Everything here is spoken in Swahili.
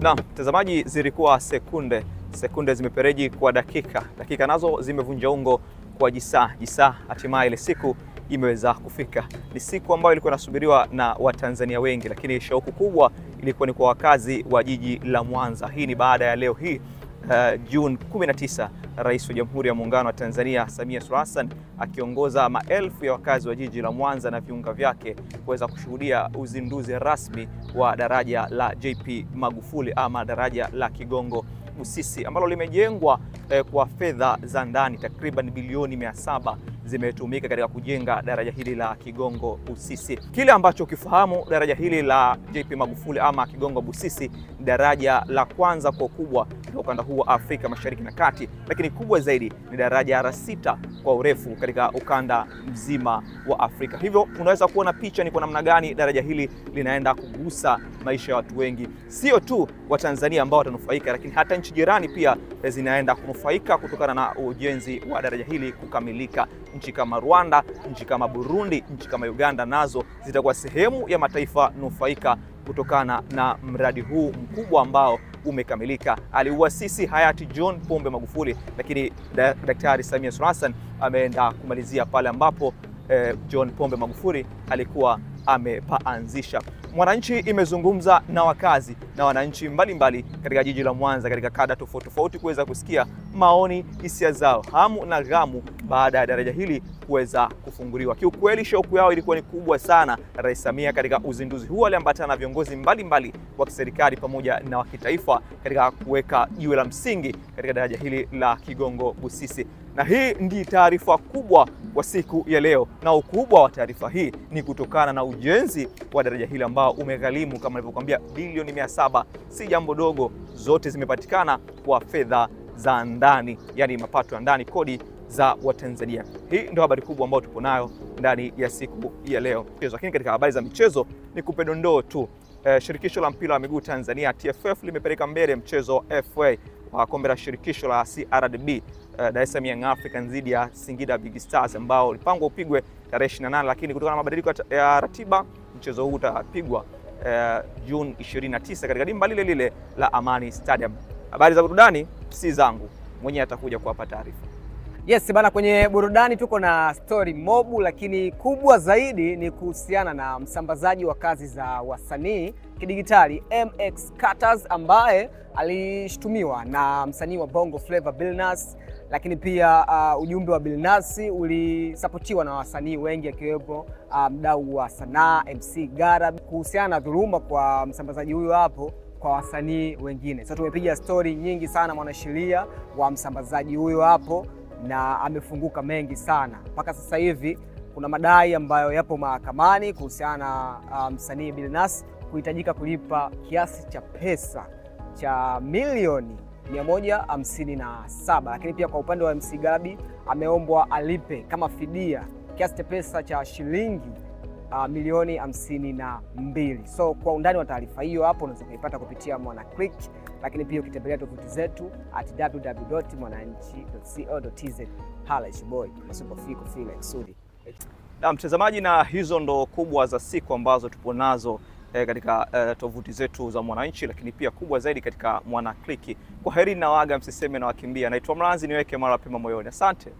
Na mtazamaji, zilikuwa sekunde zimepereji kwa dakika nazo zimevunja ungo kwa jisaa. Hatimaye ile siku imeweza kufika. Ni siku ambayo ilikuwa inasubiriwa na Watanzania wengi, lakini shauku kubwa ilikuwa ni kwa wakazi wa jiji la Mwanza. Hii ni baada ya leo hii Juni 19 Rais wa Jamhuri ya Muungano wa Tanzania Samia Suluhu Hassan akiongoza maelfu ya wakazi wa jiji la Mwanza na viunga vyake kuweza kushuhudia uzinduzi rasmi wa daraja la JP Magufuli ama daraja la Kigongo Busisi ambalo limejengwa kwa fedha za ndani. Takriban bilioni 700 zimetumika katika kujenga daraja hili la Kigongo Busisi. Kile ambacho ukifahamu, daraja hili la JP Magufuli ama Kigongo Busisi, daraja la kwanza kwa ukubwa katika ukanda huu wa Afrika Mashariki na Kati, lakini kubwa zaidi ni daraja la 6 kwa urefu katika ukanda mzima wa Afrika. Hivyo unaweza kuona picha ni kwa namna gani daraja hili linaenda kugusa maisha ya watu wengi, sio tu wa Tanzania ambao watanufaika, lakini hata nchi jirani pia zinaenda kunufaika kutokana na ujenzi wa daraja hili kukamilika. Nchi kama Rwanda, nchi kama Burundi, nchi kama Uganda nazo zitakuwa sehemu ya mataifa nufaika kutokana na mradi huu mkubwa ambao umekamilika. Aliuasisi hayati John Pombe Magufuli, lakini Daktari Samia Suluhu Hassan ameenda kumalizia pale ambapo John Pombe Magufuli alikuwa amepaanzisha. Mwananchi imezungumza na wakazi na wananchi mbalimbali katika jiji la Mwanza katika kada tofauti kuweza kusikia maoni, hisia zao, hamu na ghamu baada ya daraja hili kuweza kufunguliwa. Kiukweli shauku yao ilikuwa ni kubwa sana. Rais Samia katika uzinduzi huu aliambatana na viongozi mbalimbali wa kiserikali pamoja na wa kitaifa katika kuweka jiwe la msingi katika daraja hili la Kigongo Busisi. Na hii ndi taarifa kubwa kwa siku ya leo, na ukubwa wa taarifa hii ni kutokana na ujenzi wa daraja hili ambao umegharimu kama nilivyokuambia bilioni 700. Si jambo dogo, zote zimepatikana kwa fedha za ndani, yani mapato ya ndani, kodi za Watanzania. Hii ndio habari kubwa ambayo tupo nayo ndani ya siku ya leo. Lakini katika habari za michezo ni kupe dondoo tu. Shirikisho la mpira wa miguu Tanzania TFF limepeleka mbele mchezo FA wa kombe la shirikisho la CRDB Dar es Salaam Young Africans dhidi ya Singida Big Stars ambao ulipangwa upigwe tarehe 28, lakini kutokana na mabadiliko ya ratiba mchezo huu utapigwa Juni 29 katika dimba lile la Amani Stadium. Habari za burudani si zangu, mwenyewe atakuja kuwapa taarifa. Yes bana, kwenye burudani tuko na story mobu, lakini kubwa zaidi ni kuhusiana na msambazaji wa kazi za wasanii kidigitali MX Cutters ambaye alishtumiwa na msanii wa Bongo Flava Billnass, lakini pia ujumbe wa Billnass ulisapotiwa na wasanii wengi akiwepo mdau wa sanaa MC Gara kuhusiana na dhuluma kwa msambazaji huyo hapo kwa wasanii wengine. So tumepiga story nyingi sana mwanasheria wa msambazaji huyo hapo na amefunguka mengi sana. Mpaka sasa hivi kuna madai ambayo yapo mahakamani kuhusiana na msanii Billnass kuhitajika kulipa kiasi cha pesa cha milioni 157, lakini pia kwa upande wa MC Gabi ameombwa alipe kama fidia kiasi cha pesa cha shilingi milioni 52. So kwa undani wa taarifa hiyo hapo unaweza kuipata kupitia Mwana Click, lakini pia ukitembelea tovuti zetu www.mwananchi.co.tz. Halish boy Superfiko Felix Sudi. Na mtazamaji, na hizo ndo kubwa za siku ambazo tupo nazo katika tovuti zetu za Mwananchi, lakini pia kubwa zaidi katika Mwana Click. Kwa heri na waga, msiseme na wakimbia. Naitwa Mlanzi, niweke mara pema moyoni. Asante.